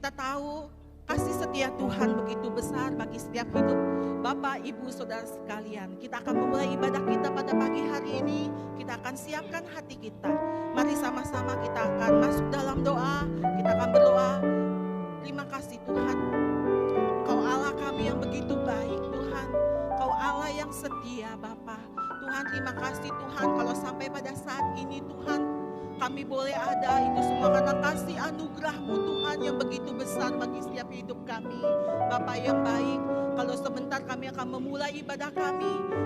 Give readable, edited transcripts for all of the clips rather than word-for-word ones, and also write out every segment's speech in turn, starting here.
Kita tahu kasih setia Tuhan begitu besar bagi setiap hidup Bapak, Ibu, Saudara sekalian. Kita akan memulai ibadah kita pada pagi hari ini. Kita akan siapkan hati kita. Mari sama-sama kita akan masuk dalam doa. Kita akan berdoa. Terima kasih Tuhan. Kau Allah kami yang begitu baik Tuhan. Kau Allah yang setia Bapa. Tuhan terima kasih Tuhan kalau sampai pada saat ini Tuhan kami boleh ada, itu semua karena kasih anugerah-Mu Tuhan yang begitu besar bagi setiap hidup kami. Bapa yang baik, kalau sebentar kami akan memulai ibadah kami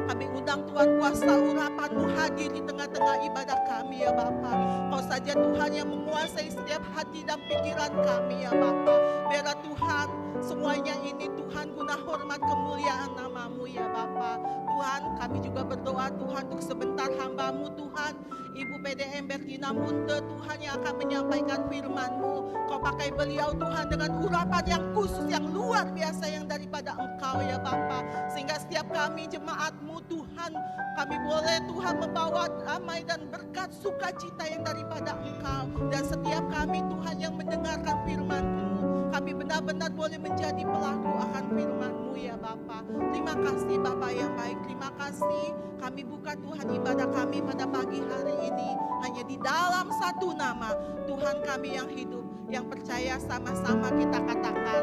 undang Tuhan kuasa urapan-Mu hadir di tengah-tengah ibadah kami ya Bapa. Kau saja Tuhan yang menguasai setiap hati dan pikiran kami ya Bapa. Biarlah Tuhan semuanya ini Tuhan guna hormat kemuliaan nama-Mu ya Bapa. Tuhan kami juga berdoa Tuhan untuk sebentar hamba-Mu Tuhan, Ibu PDM Bertina Munte Tuhan yang akan menyampaikan firman-Mu. Kau pakai beliau Tuhan dengan urapan yang khusus, yang luar biasa yang daripada Engkau ya Bapa. Sehingga setiap kami jemaat-Mu Tuhan, kami boleh Tuhan membawa damai dan berkat sukacita yang daripada Engkau. Dan setiap kami Tuhan yang mendengarkan firman-Mu, kami benar-benar boleh menjadi pelaku akan firman-Mu ya Bapa. Terima kasih Bapa yang baik, terima kasih. Kami buka Tuhan ibadah kami pada pagi hari ini hanya di dalam satu nama Tuhan kami yang hidup, yang percaya. Sama-sama kita katakan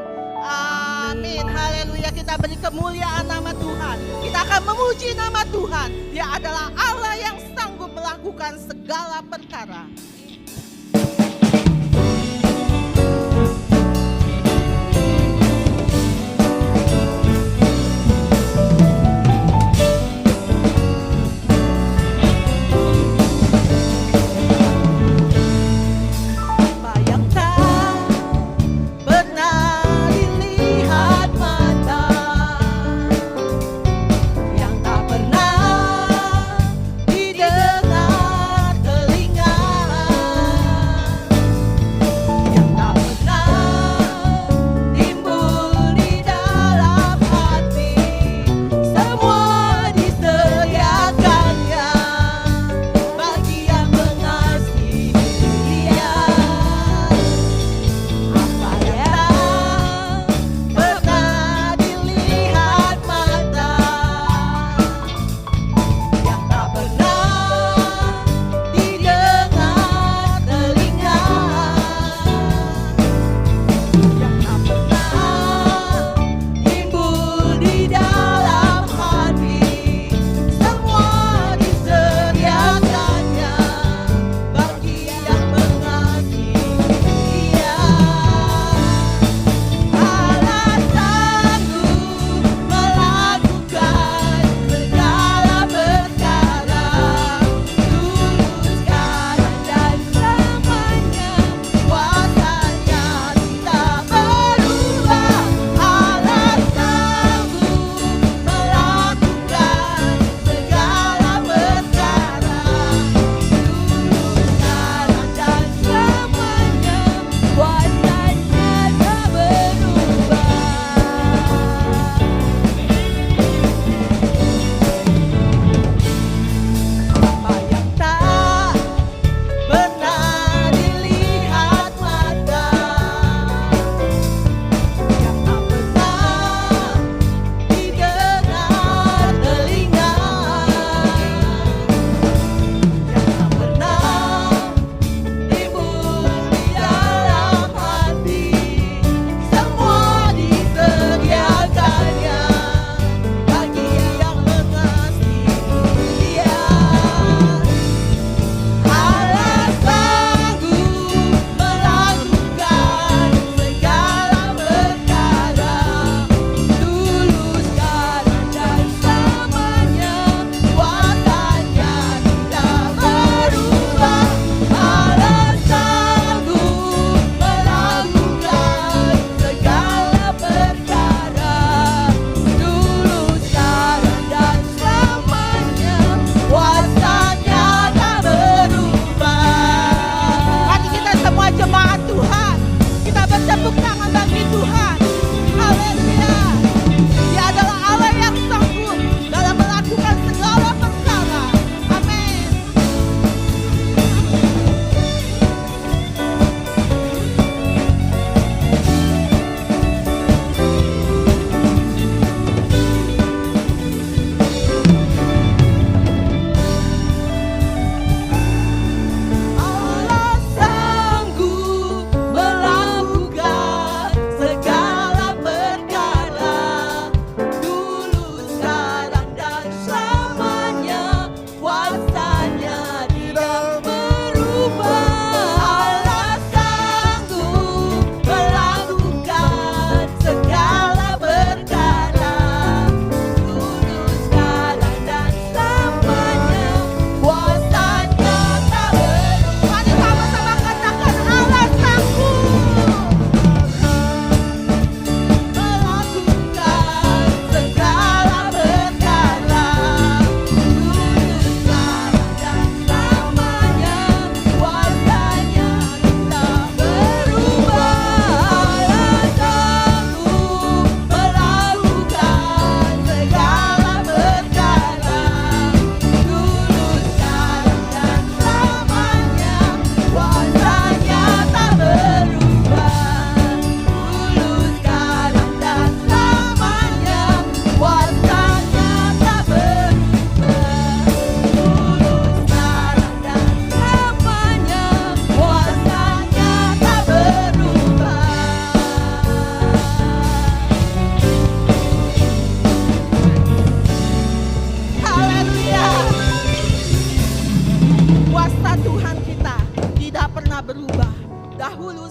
amin, haleluya. Kita beri kemuliaan nama Tuhan, kita akan memuji nama Tuhan. Dia adalah Allah yang sanggup melakukan segala perkara. Didengar telinga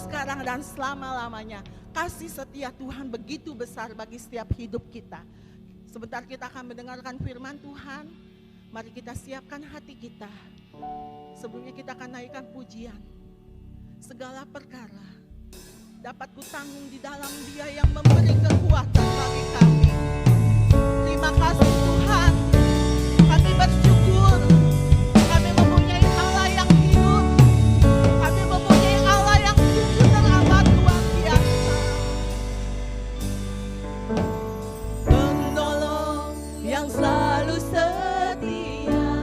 sekarang dan selama-lamanya. Kasih setia Tuhan begitu besar bagi setiap hidup kita. Sebentar kita akan mendengarkan firman Tuhan. Mari kita siapkan hati kita. Sebelumnya kita akan naikkan pujian. Segala perkara dapat kutanggung di dalam Dia yang memberi kekuatan bagi kami. Terima kasih Tuhan. Kami bersyukur. Kami mempunyai Allah yang hidup. Kami mempunyai Allah yang sungguh teramat luar biasa. Penolong yang selalu setia,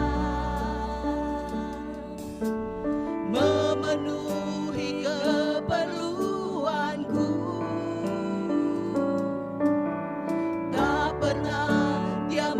memenuhi keperluanku. Tak pernah Dia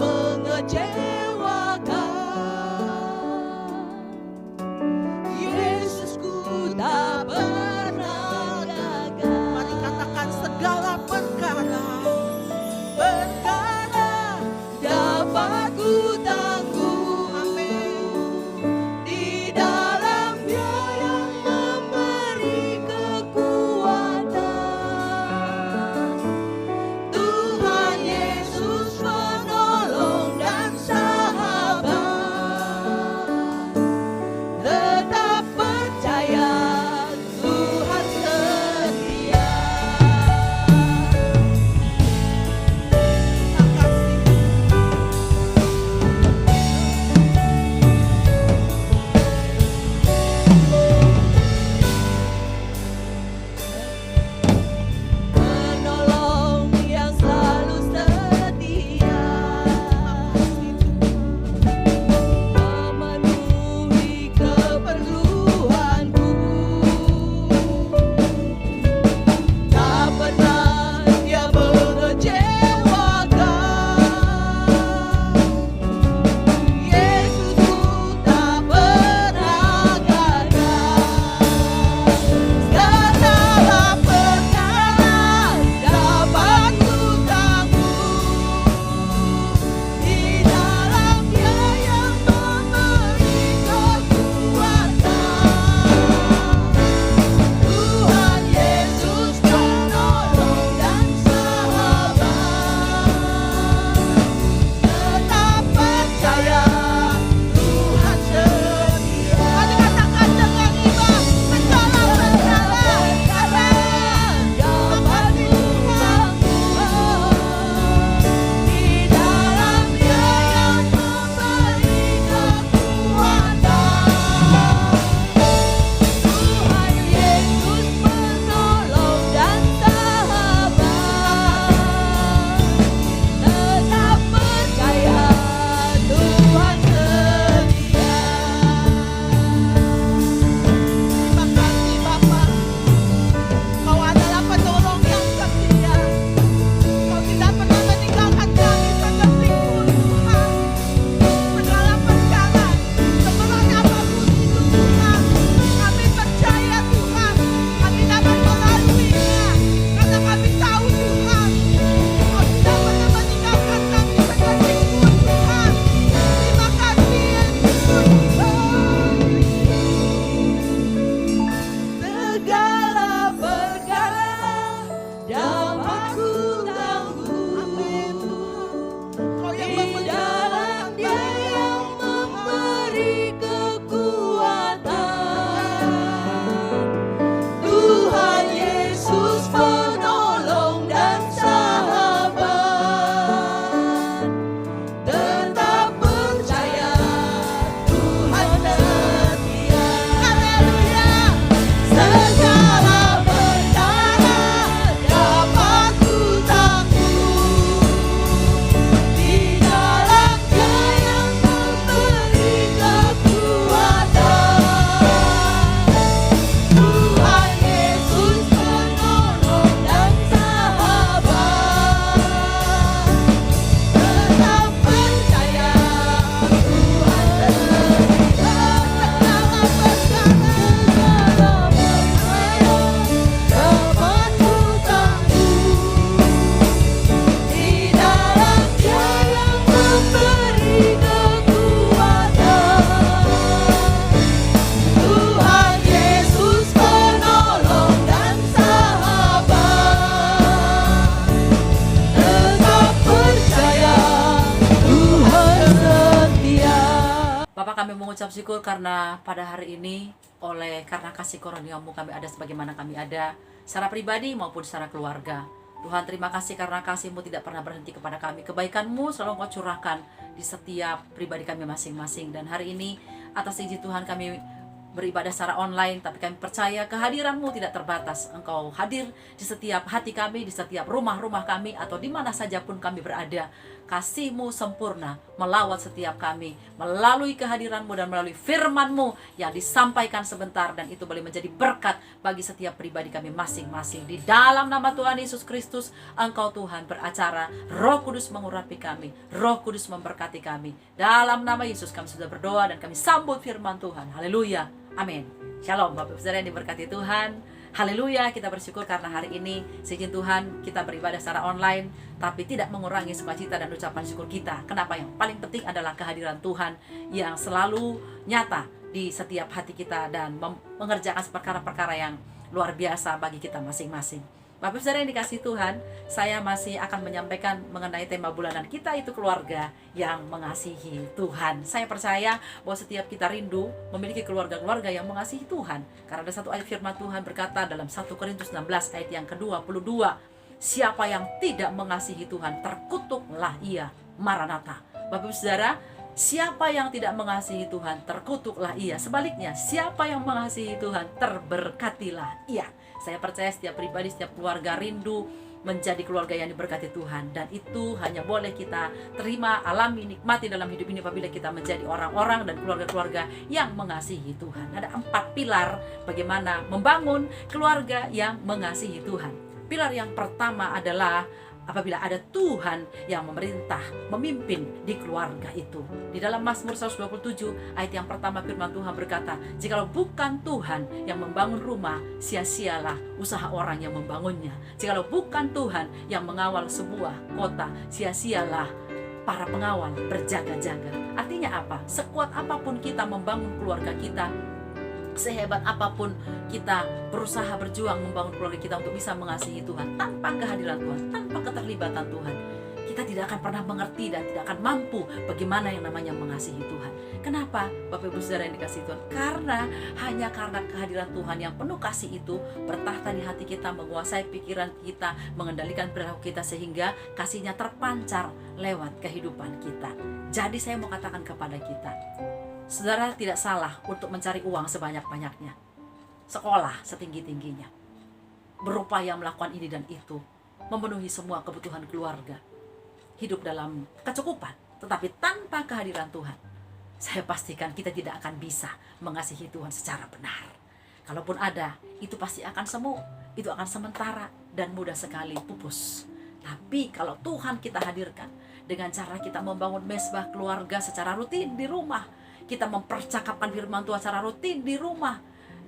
kami mengucap syukur karena pada hari ini karena kasih karunia-Mu kami ada sebagaimana kami ada, secara pribadi maupun secara keluarga. Tuhan, terima kasih karena kasih-Mu tidak pernah berhenti kepada kami. Kebaikan-Mu selalu Engkau curahkan di setiap pribadi kami masing-masing. Dan hari ini atas izin Tuhan kami beribadah secara online, tapi kami percaya kehadiran-Mu tidak terbatas. Engkau hadir di setiap hati kami, di setiap rumah-rumah kami, atau di mana saja pun kami berada. Kasih-Mu sempurna melawat setiap kami melalui kehadiran-Mu dan melalui firman-Mu yang disampaikan sebentar, dan itu boleh menjadi berkat bagi setiap pribadi kami masing-masing. Di dalam nama Tuhan Yesus Kristus, Engkau Tuhan beracara, Roh Kudus mengurapi kami, Roh Kudus memberkati kami. Dalam nama Yesus kami sudah berdoa dan kami sambut firman Tuhan. Haleluya, amin. Shalom Bapak Ibu Saudara yang diberkati Tuhan. Haleluya, kita bersyukur karena hari ini seizin Tuhan kita beribadah secara online, tapi tidak mengurangi sukacita dan ucapan syukur kita. Kenapa? Yang paling penting adalah kehadiran Tuhan yang selalu nyata di setiap hati kita dan mengerjakan perkara-perkara yang luar biasa bagi kita masing-masing. Bapak Saudara yang dikasihi Tuhan, saya masih akan menyampaikan mengenai tema bulanan kita, itu keluarga yang mengasihi Tuhan. Saya percaya bahwa setiap kita rindu memiliki keluarga-keluarga yang mengasihi Tuhan. Karena ada satu ayat firman Tuhan berkata dalam 1 Korintus 16 ayat yang ke-22, siapa yang tidak mengasihi Tuhan, terkutuklah ia. Maranatha. Bapak Saudara, siapa yang tidak mengasihi Tuhan, terkutuklah ia. Sebaliknya, siapa yang mengasihi Tuhan, terberkatilah ia. Saya percaya setiap pribadi, setiap keluarga rindu menjadi keluarga yang diberkati Tuhan. Dan itu hanya boleh kita terima, alami, nikmati dalam hidup ini apabila kita menjadi orang-orang dan keluarga-keluarga yang mengasihi Tuhan. Ada 4 pilar bagaimana membangun keluarga yang mengasihi Tuhan. Pilar yang pertama adalah apabila ada Tuhan yang memerintah, memimpin di keluarga itu. Di dalam Mazmur 127 ayat yang pertama firman Tuhan berkata, jikalau bukan Tuhan yang membangun rumah, sia-sialah usaha orang yang membangunnya. Jikalau bukan Tuhan yang mengawal sebuah kota, sia-sialah para pengawal berjaga-jaga. Artinya apa? Sekuat apapun kita membangun keluarga kita, sehebat apapun kita berusaha berjuang membangun keluarga kita untuk bisa mengasihi Tuhan, tanpa kehadiran Tuhan, tanpa keterlibatan Tuhan, kita tidak akan pernah mengerti dan tidak akan mampu bagaimana yang namanya mengasihi Tuhan. Kenapa Bapak Ibu Saudara yang dikasihi Tuhan? Hanya karena kehadiran Tuhan yang penuh kasih itu bertahta di hati kita, menguasai pikiran kita, mengendalikan perilaku kita, sehingga kasihnya terpancar lewat kehidupan kita. Jadi saya mau katakan kepada kita, saudara tidak salah untuk mencari uang sebanyak-banyaknya, sekolah setinggi-tingginya, berupaya melakukan ini dan itu, memenuhi semua kebutuhan keluarga, hidup dalam kecukupan. Tetapi tanpa kehadiran Tuhan, saya pastikan kita tidak akan bisa mengasihi Tuhan secara benar. Kalaupun ada, itu pasti akan semu, itu akan sementara dan mudah sekali pupus. Tapi kalau Tuhan kita hadirkan dengan cara kita membangun mesbah keluarga secara rutin di rumah, kita mempercakapkan firman Tuhan secara rutin di rumah,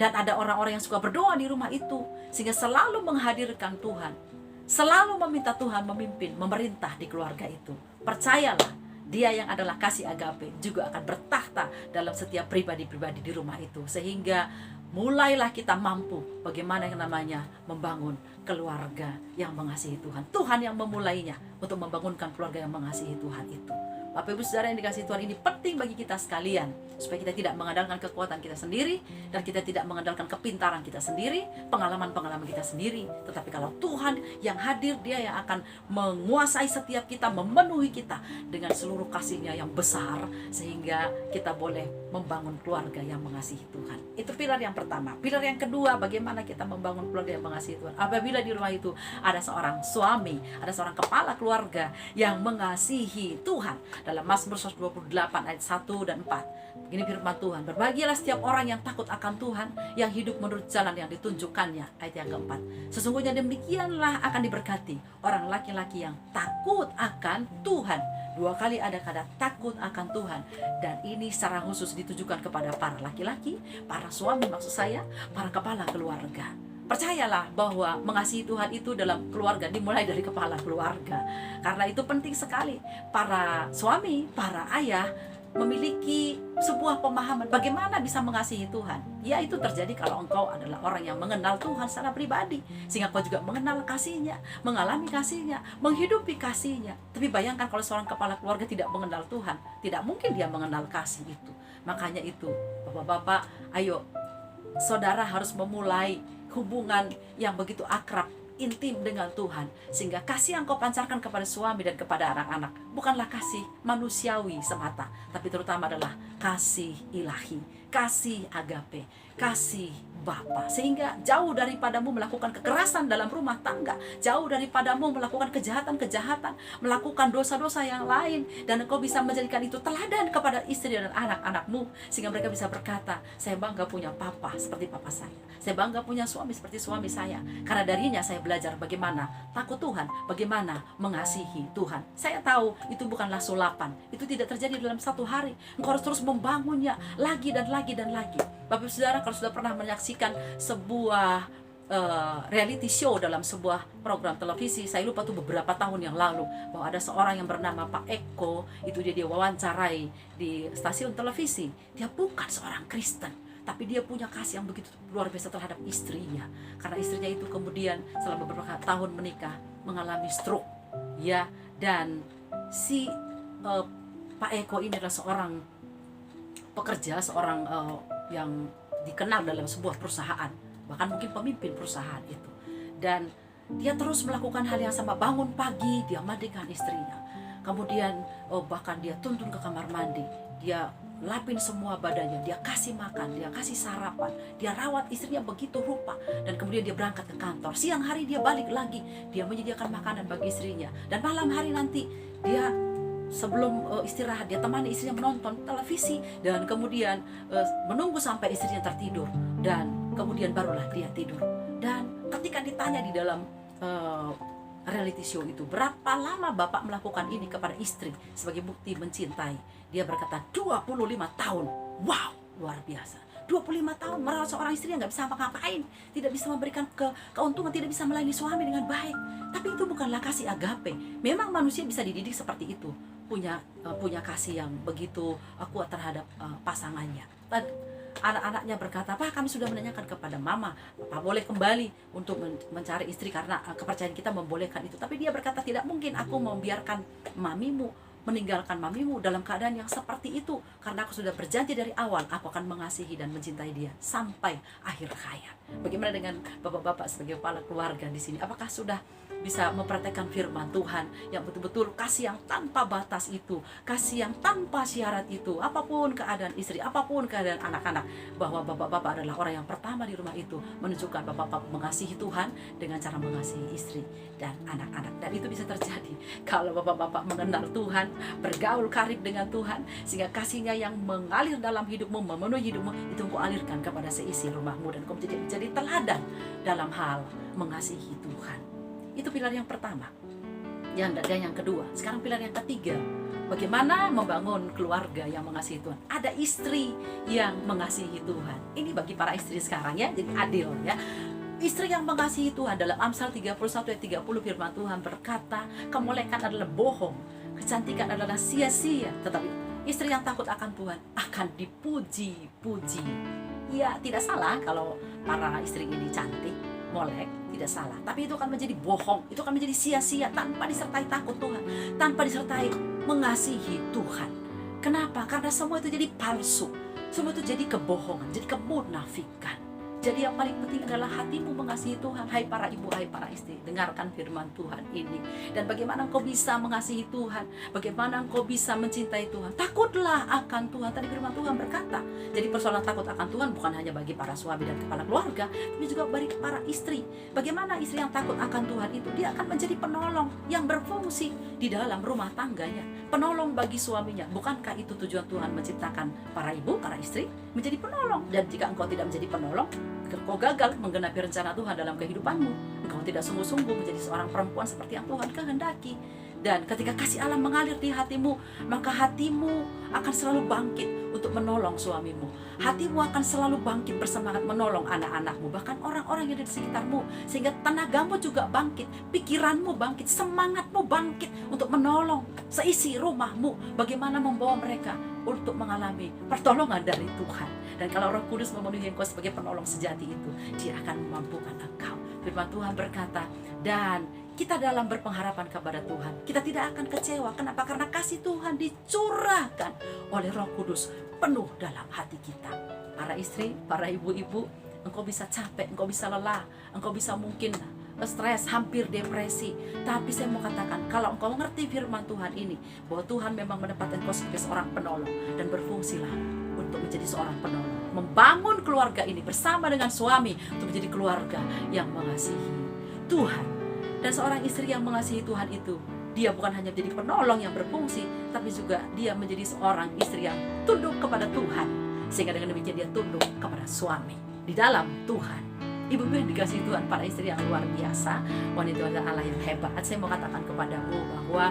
dan ada orang-orang yang suka berdoa di rumah itu, sehingga selalu menghadirkan Tuhan, selalu meminta Tuhan memimpin, memerintah di keluarga itu. Percayalah, Dia yang adalah kasih agape juga akan bertahta dalam setiap pribadi-pribadi di rumah itu, sehingga mulailah kita mampu bagaimana yang namanya membangun keluarga yang mengasihi Tuhan. Tuhan yang memulainya untuk membangunkan keluarga yang mengasihi Tuhan itu. Bapak Ibu Saudara yang dikasihi Tuhan, ini penting bagi kita sekalian, supaya kita tidak mengandalkan kekuatan kita sendiri, dan kita tidak mengandalkan kepintaran kita sendiri, pengalaman-pengalaman kita sendiri. Tetapi kalau Tuhan yang hadir, Dia yang akan menguasai setiap kita, memenuhi kita dengan seluruh kasih-Nya yang besar, sehingga kita boleh membangun keluarga yang mengasihi Tuhan. Itu pilar yang pertama. Pilar yang kedua, bagaimana kita membangun keluarga yang mengasihi Tuhan. Apabila di rumah itu ada seorang suami, ada seorang kepala keluarga yang mengasihi Tuhan. Dalam Mazmur 128 ayat 1 dan 4, begini firman Tuhan, berbahagialah setiap orang yang takut akan Tuhan, yang hidup menurut jalan yang ditunjukkannya. Ayat yang keempat, sesungguhnya demikianlah akan diberkati orang laki-laki yang takut akan Tuhan. 2 kali ada kata takut akan Tuhan, dan ini secara khusus ditujukan kepada para laki-laki, para suami maksud saya, para kepala keluarga. Percayalah bahwa mengasihi Tuhan itu dalam keluarga dimulai dari kepala keluarga. Karena itu penting sekali. Para suami, para ayah, memiliki sebuah pemahaman bagaimana bisa mengasihi Tuhan. Ya, itu terjadi kalau engkau adalah orang yang mengenal Tuhan secara pribadi, sehingga engkau juga mengenal kasih-Nya, mengalami kasih-Nya, menghidupi kasih-Nya. Tapi bayangkan kalau seorang kepala keluarga tidak mengenal Tuhan, tidak mungkin dia mengenal kasih itu. Makanya itu, Bapak-bapak, ayo, saudara harus memulai hubungan yang begitu akrab, intim dengan Tuhan, sehingga kasih yang kau pancarkan kepada suami dan kepada anak-anak bukanlah kasih manusiawi semata, tapi terutama adalah kasih ilahi, kasih agape, kasih Bapa, sehingga jauh daripadamu melakukan kekerasan dalam rumah tangga, jauh daripadamu melakukan kejahatan-kejahatan, melakukan dosa-dosa yang lain, dan engkau bisa menjadikan itu teladan kepada istri dan anak-anakmu, sehingga mereka bisa berkata, saya bangga punya papa seperti papa saya bangga punya suami seperti suami saya, karena darinya saya belajar bagaimana takut Tuhan, bagaimana mengasihi Tuhan. Saya tahu itu bukanlah sulapan, itu tidak terjadi dalam satu hari, engkau harus terus membangunnya lagi dan lagi dan lagi. Bapak Saudara, kalau sudah pernah menyaksikan sebuah reality show dalam sebuah program televisi, saya lupa tuh beberapa tahun yang lalu, bahwa ada seorang yang bernama Pak Eko, itu dia wawancarai di stasiun televisi. Dia bukan seorang Kristen, tapi dia punya kasih yang begitu luar biasa terhadap istrinya, karena istrinya itu kemudian setelah beberapa tahun menikah mengalami stroke, ya. Dan si Pak Eko ini adalah seorang pekerja, seorang yang dikenal dalam sebuah perusahaan, bahkan mungkin pemimpin perusahaan itu. Dan dia terus melakukan hal yang sama, bangun pagi, dia mandikan istrinya, kemudian bahkan dia tuntun ke kamar mandi, dia lapin semua badannya, dia kasih makan, dia kasih sarapan, dia rawat istrinya begitu rupa, dan kemudian dia berangkat ke kantor. Siang hari dia balik lagi, dia menyediakan makanan bagi istrinya, dan malam hari nanti dia sebelum istirahat, dia temani istrinya menonton televisi, dan kemudian menunggu sampai istrinya tertidur, dan kemudian barulah dia tidur. Dan ketika ditanya di dalam reality show itu, berapa lama Bapak melakukan ini kepada istri sebagai bukti mencintai, dia berkata 25 tahun. Wow, luar biasa. 25 tahun merawat seorang istri yang gak bisa apa-ngapain, tidak bisa memberikan keuntungan, tidak bisa melayani suami dengan baik. Tapi itu bukanlah kasih agape. Memang manusia bisa dididik seperti itu, punya kasih yang begitu kuat terhadap pasangannya. Dan anak-anaknya berkata, Pak, kami sudah menanyakan kepada mama, Pak boleh kembali untuk mencari istri karena kepercayaan kita membolehkan itu. Tapi dia berkata, tidak mungkin aku membiarkan meninggalkan mamimu dalam keadaan yang seperti itu, karena aku sudah berjanji dari awal aku akan mengasihi dan mencintai dia sampai akhir hayat. Bagaimana dengan bapak-bapak sebagai kepala keluarga di sini? Apakah sudah bisa mempraktekkan firman Tuhan yang betul-betul kasih yang tanpa batas itu, kasih yang tanpa syarat itu, apapun keadaan istri, apapun keadaan anak-anak, bahwa bapak-bapak adalah orang yang pertama di rumah itu menunjukkan bapak-bapak mengasihi Tuhan dengan cara mengasihi istri dan anak-anak. Dan itu bisa terjadi kalau bapak-bapak mengenal Tuhan, bergaul karib dengan Tuhan, sehingga kasihnya yang mengalir dalam hidupmu, memenuhi hidupmu, itu engkau alirkan kepada seisi rumahmu, dan engkau menjadi teladan dalam hal mengasihi Tuhan. Itu pilar yang pertama. Dan yang kedua, sekarang pilar yang ketiga, bagaimana membangun keluarga yang mengasihi Tuhan. Ada istri yang mengasihi Tuhan. Ini bagi para istri sekarang ya, jadi adil ya. Istri yang mengasihi Tuhan, dalam Amsal 31 ayat 30 firman Tuhan berkata, kemolekan adalah bohong, kecantikan adalah sia-sia, tetapi istri yang takut akan Tuhan akan dipuji-puji. Ya, tidak salah kalau para istri ini cantik, molek, tidak salah. Tapi itu akan menjadi bohong, itu akan menjadi sia-sia tanpa disertai takut Tuhan, tanpa disertai mengasihi Tuhan. Kenapa? Karena semua itu jadi palsu, semua itu jadi kebohongan, jadi kemunafikan. Jadi yang paling penting adalah hatimu mengasihi Tuhan. Hai para ibu, hai para istri, dengarkan firman Tuhan ini. Dan bagaimana engkau bisa mengasihi Tuhan, bagaimana engkau bisa mencintai Tuhan. Takutlah akan Tuhan. Tadi firman Tuhan berkata, jadi persoalan takut akan Tuhan bukan hanya bagi para suami dan kepala keluarga, tapi juga bagi para istri. Bagaimana istri yang takut akan Tuhan itu, dia akan menjadi penolong yang berfungsi di dalam rumah tangganya, penolong bagi suaminya. Bukankah itu tujuan Tuhan menciptakan para ibu, para istri menjadi penolong? Dan jika engkau tidak menjadi penolong, engkau gagal menggenapi rencana Tuhan dalam kehidupanmu. Engkau tidak sungguh-sungguh menjadi seorang perempuan seperti yang Tuhan kehendaki. Dan ketika kasih Allah mengalir di hatimu, maka hatimu akan selalu bangkit untuk menolong suamimu. Hatimu akan selalu bangkit bersemangat menolong anak-anakmu, bahkan orang-orang yang ada di sekitarmu. Sehingga tenagamu juga bangkit, pikiranmu bangkit, semangatmu bangkit untuk menolong seisi rumahmu. Bagaimana membawa mereka untuk mengalami pertolongan dari Tuhan. Dan kalau Roh Kudus memenuhi engkau sebagai penolong sejati itu, Dia akan memampukan engkau. Firman Tuhan berkata, dan kita dalam berpengharapan kepada Tuhan, kita tidak akan kecewa. Kenapa? Karena kasih Tuhan dicurahkan oleh Roh Kudus penuh dalam hati kita. Para istri, para ibu-ibu, engkau bisa capek, engkau bisa lelah, engkau bisa mungkin stres, hampir depresi. Tapi saya mau katakan, kalau engkau mengerti firman Tuhan ini, bahwa Tuhan memang menempatkan engkau sebagai seorang penolong, dan berfungsilah untuk menjadi seorang penolong, membangun keluarga ini bersama dengan suami untuk menjadi keluarga yang mengasihi Tuhan. Dan seorang istri yang mengasihi Tuhan itu, dia bukan hanya menjadi penolong yang berfungsi, tapi juga dia menjadi seorang istri yang tunduk kepada Tuhan. Sehingga dengan demikian dia tunduk kepada suami di dalam Tuhan. Ibu-ibu yang dikasihi Tuhan, para istri yang luar biasa, wanita-wanita Allah yang hebat, saya mau katakan kepadamu bahwa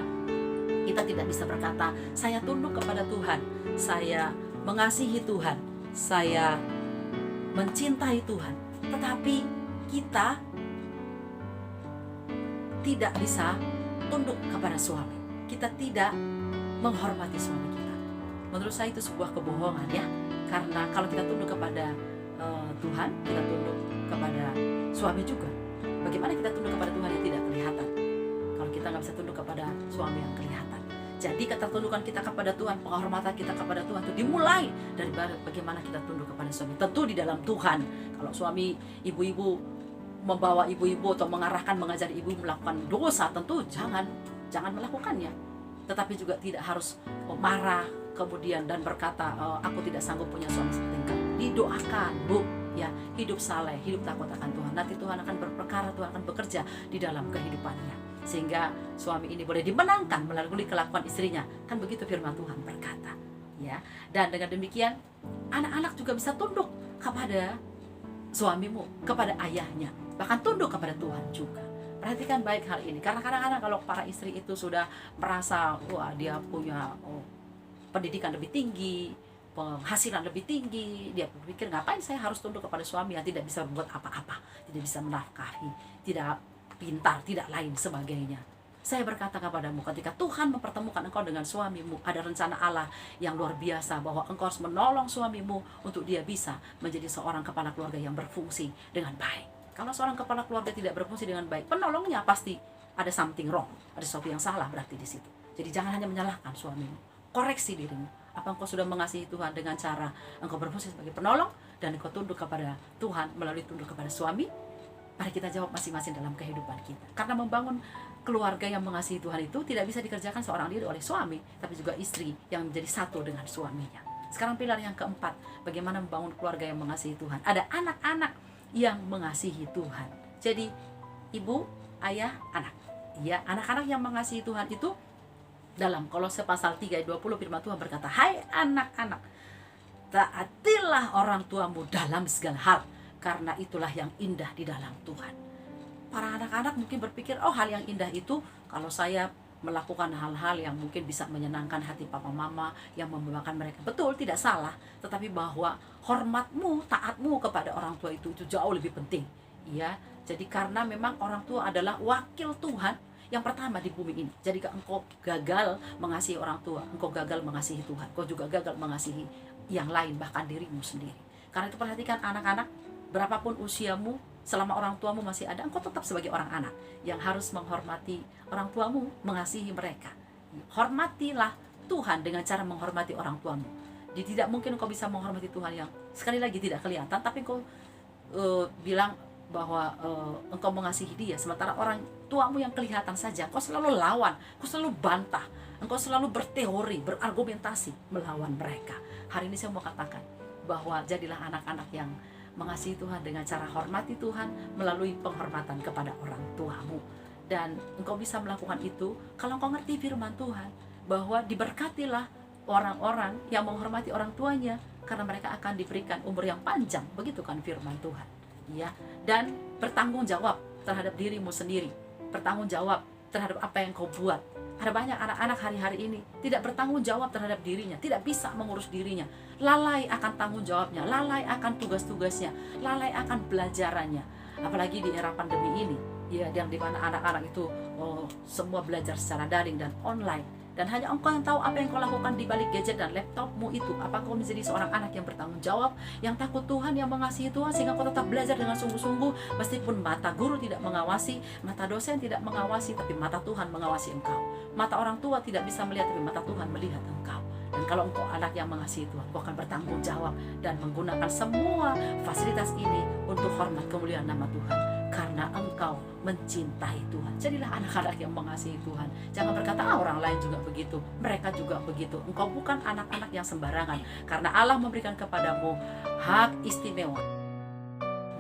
kita tidak bisa berkata, saya tunduk kepada Tuhan, saya mengasihi Tuhan, saya mencintai Tuhan, tetapi kita tidak bisa tunduk kepada suami, kita tidak menghormati suami kita. Menurut saya itu sebuah kebohongan ya. Karena kalau kita tunduk kepada Tuhan, kita tunduk kepada suami juga. Bagaimana kita tunduk kepada Tuhan yang tidak kelihatan, kalau kita nggak bisa tunduk kepada suami yang kelihatan? Jadi ketertundukan kita kepada Tuhan, penghormatan kita kepada Tuhan itu dimulai dari bagaimana kita tunduk kepada suami. Tentu di dalam Tuhan. Kalau suami, ibu-ibu membawa ibu-ibu atau mengarahkan, mengajar ibu melakukan dosa, tentu jangan melakukannya. Tetapi juga tidak harus marah kemudian dan berkata, aku tidak sanggup punya suami seperti engkau. Didoakan, Bu, ya, hidup saleh, hidup takut akan Tuhan. Nanti Tuhan akan berperkara, Tuhan akan bekerja di dalam kehidupannya, sehingga suami ini boleh dimenangkan melalui kelakuan istrinya. Kan begitu firman Tuhan berkata, ya. Dan dengan demikian anak-anak juga bisa tunduk kepada suamimu, kepada ayahnya, bahkan tunduk kepada Tuhan juga. Perhatikan baik hal ini, karena kadang-kadang kalau para istri itu sudah merasa, wah, dia punya pendidikan lebih tinggi, penghasilan lebih tinggi, dia berpikir, ngapain saya harus tunduk kepada suami yang tidak bisa membuat apa-apa, tidak bisa menafkahi, tidak pintar, tidak lain sebagainya. Saya berkata kepadamu, ketika Tuhan mempertemukan engkau dengan suamimu, ada rencana Allah yang luar biasa, bahwa engkau harus menolong suamimu untuk dia bisa menjadi seorang kepala keluarga yang berfungsi dengan baik. Kalau seorang kepala keluarga tidak berfungsi dengan baik, penolongnya pasti ada something wrong, ada sesuatu yang salah berarti di situ. Jadi jangan hanya menyalahkan suamimu, koreksi dirimu. Apa engkau sudah mengasihi Tuhan dengan cara engkau berfungsi sebagai penolong dan engkau tunduk kepada Tuhan melalui tunduk kepada suami? Mari kita jawab masing-masing dalam kehidupan kita. Karena membangun keluarga yang mengasihi Tuhan itu tidak bisa dikerjakan seorang diri oleh suami, tapi juga istri yang menjadi satu dengan suaminya. Sekarang pilar yang keempat, bagaimana membangun keluarga yang mengasihi Tuhan. Ada anak-anak yang mengasihi Tuhan. Jadi ibu, ayah, anak. Ya, anak-anak yang mengasihi Tuhan itu dalam Kolose pasal 3 ayat 20 firman Tuhan berkata, hai anak-anak, taatilah orang tuamu dalam segala hal, karena itulah yang indah di dalam Tuhan. Para anak-anak mungkin berpikir, oh, hal yang indah itu kalau saya melakukan hal-hal yang mungkin bisa menyenangkan hati papa mama, yang membanggakan mereka. Betul, tidak salah. Tetapi bahwa hormatmu, taatmu kepada orang tua itu jauh lebih penting. Ya, jadi karena memang orang tua adalah wakil Tuhan yang pertama di bumi ini. Jadi engkau gagal mengasihi orang tua, engkau gagal mengasihi Tuhan, engkau juga gagal mengasihi yang lain, bahkan dirimu sendiri. Karena itu perhatikan anak-anak, berapapun usiamu, selama orang tuamu masih ada, engkau tetap sebagai orang anak yang harus menghormati orang tuamu, mengasihi mereka. Hormatilah Tuhan dengan cara menghormati orang tuamu. Jadi tidak mungkin engkau bisa menghormati Tuhan yang sekali lagi tidak kelihatan, tapi engkau bilang bahwa engkau mengasihi dia, sementara orang tuamu yang kelihatan saja engkau selalu lawan, engkau selalu bantah, engkau selalu berteori, berargumentasi melawan mereka. Hari ini saya mau katakan bahwa jadilah anak-anak yang mengasihi Tuhan dengan cara hormati Tuhan melalui penghormatan kepada orang tuamu. Dan engkau bisa melakukan itu kalau engkau ngerti firman Tuhan, bahwa diberkatilah orang-orang yang menghormati orang tuanya, karena mereka akan diberikan umur yang panjang. Begitu kan firman Tuhan, ya. Dan bertanggung jawab terhadap dirimu sendiri, bertanggung jawab terhadap apa yang kau buat, Ada banyak anak-anak hari-hari ini tidak bertanggung jawab terhadap dirinya, tidak bisa mengurus dirinya, lalai akan tanggung jawabnya, lalai akan tugas-tugasnya, lalai akan belajarannya. Apalagi di era pandemi ini, ya, yang dimana anak-anak itu semua belajar secara daring dan online. Dan hanya engkau yang tahu apa yang kau lakukan di balik gadget dan laptopmu itu. Apakah kau menjadi seorang anak yang bertanggung jawab, yang takut Tuhan, yang mengasihi Tuhan, sehingga kau tetap belajar dengan sungguh-sungguh, meskipun mata guru tidak mengawasi, mata dosen tidak mengawasi, tapi mata Tuhan mengawasi engkau. Mata orang tua tidak bisa melihat, tapi mata Tuhan melihat engkau. Dan kalau engkau anak yang mengasihi Tuhan, kau akan bertanggung jawab dan menggunakan semua fasilitas ini untuk hormat kemuliaan nama Tuhan. Karena engkau mencintai Tuhan. Jadilah anak-anak yang mengasihi Tuhan. Jangan berkata, orang lain juga begitu, mereka juga begitu. Engkau bukan anak-anak yang sembarangan, karena Allah memberikan kepadamu hak istimewa.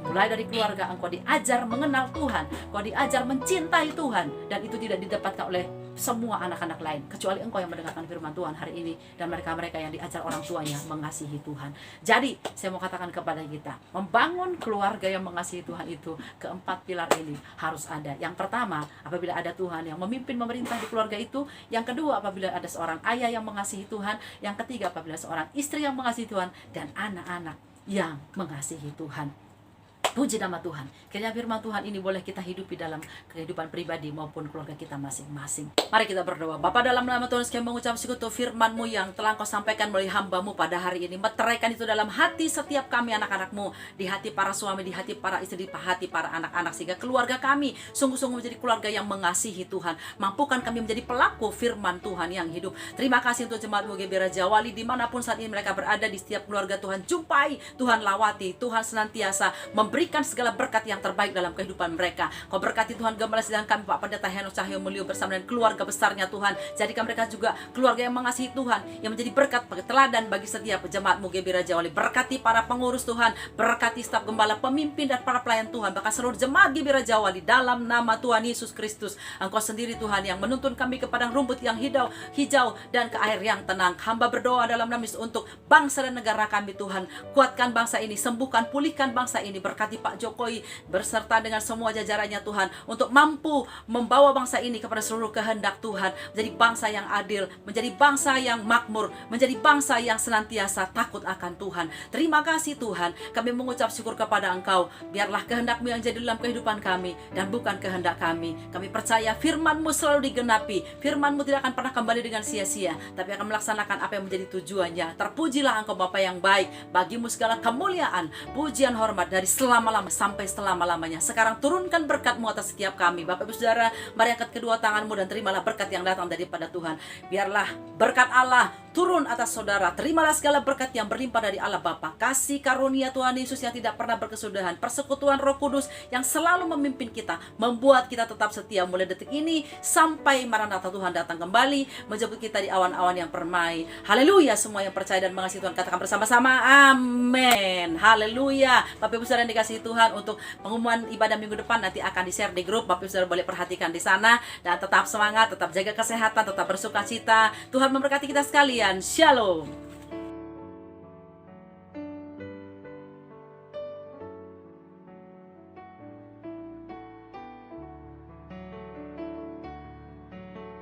Mulai dari keluarga, engkau diajar mengenal Tuhan, engkau diajar mencintai Tuhan, dan itu tidak didapatkan oleh semua anak-anak lain, kecuali engkau yang mendengarkan firman Tuhan hari ini, dan mereka-mereka yang diajar orang tuanya mengasihi Tuhan. Jadi, saya mau katakan kepada kita, membangun keluarga yang mengasihi Tuhan itu, keempat pilar ini harus ada. Yang pertama, apabila ada Tuhan yang memimpin memerintah di keluarga itu. Yang kedua, apabila ada seorang ayah yang mengasihi Tuhan. Yang ketiga, apabila seorang istri yang mengasihi Tuhan, dan anak-anak yang mengasihi Tuhan. Puji nama Tuhan. Kiranya firman Tuhan ini boleh kita hidupi dalam kehidupan pribadi maupun keluarga kita masing-masing. Mari kita berdoa. Bapa, dalam nama Tuhan, kami mengucap syukur firman-Mu yang telah Kau sampaikan melalui hamba-Mu pada hari ini. Meteraikan itu dalam hati setiap kami anak-anak-Mu, di hati para suami, di hati para istri, di hati para anak-anak, sehingga keluarga kami sungguh-sungguh menjadi keluarga yang mengasihi Tuhan. Mampukan kami menjadi pelaku firman Tuhan yang hidup. Terima kasih untuk jemaat-Mu GBI Raja Wali, dimanapun saat ini mereka berada, di setiap keluarga Tuhan jumpai, Tuhan lawati, Tuhan senantiasa memberikan segala berkat yang terbaik dalam kehidupan mereka. Kau berkati Tuhan gembala sedang kami Pak Pendeta Henok Cahyo Mulyo bersama dengan keluarga besarnya Tuhan. Jadikan mereka juga keluarga yang mengasihi Tuhan, yang menjadi berkat teladan bagi setiap jemaat-Mu GBI Raja Wali. Berkati para pengurus Tuhan, berkati staf gembala, pemimpin dan para pelayan Tuhan, bahkan seluruh jemaat GBI Raja Wali, dalam nama Tuhan Yesus Kristus. Engkau sendiri Tuhan yang menuntun kami ke padang rumput yang hijau dan ke air yang tenang. Hamba berdoa dalam nama Yesus untuk bangsa dan negara kami Tuhan. Kuatkan bangsa ini, sembuhkan, pulihkan bangsa ini. Berkati Pak Jokowi berserta dengan semua jajarannya Tuhan, untuk mampu membawa bangsa ini kepada seluruh kehendak Tuhan, menjadi bangsa yang adil, menjadi bangsa yang makmur, menjadi bangsa yang senantiasa takut akan Tuhan. Terima kasih Tuhan, kami mengucap syukur kepada Engkau. Biarlah kehendak-Mu yang jadi dalam kehidupan kami dan bukan kehendak kami. Kami percaya firman-Mu selalu digenapi, firman-Mu tidak akan pernah kembali dengan sia-sia, tapi akan melaksanakan apa yang menjadi tujuannya. Terpujilah Engkau Bapa yang baik, bagimu segala kemuliaan, pujian, hormat dari selama-lamanya sampai selama-lamanya. Sekarang turunkan berkat-Mu atas setiap kami. Bapak Ibu Saudara, mari angkat kedua tangan-Mu dan terimalah berkat yang datang daripada Tuhan. Biarlah berkat Allah turun atas saudara. Terimalah segala berkat yang berlimpah dari Allah Bapa, kasih karunia Tuhan Yesus yang tidak pernah berkesudahan, persekutuan Roh Kudus yang selalu memimpin kita, membuat kita tetap setia mulai detik ini sampai Maranatha Tuhan datang kembali menjemput kita di awan-awan yang permai. Haleluya. Semua yang percaya dan mengasihi Tuhan katakan bersama-sama amin. Haleluya. Bapak Ibu Saudara yang dikasihi Tuhan, untuk pengumuman ibadah minggu depan nanti akan di-share di grup. Bapak Ibu Saudara boleh perhatikan di sana, dan tetap semangat, tetap jaga kesehatan, tetap bersukacita. Tuhan memberkati kita sekalian. Shalom.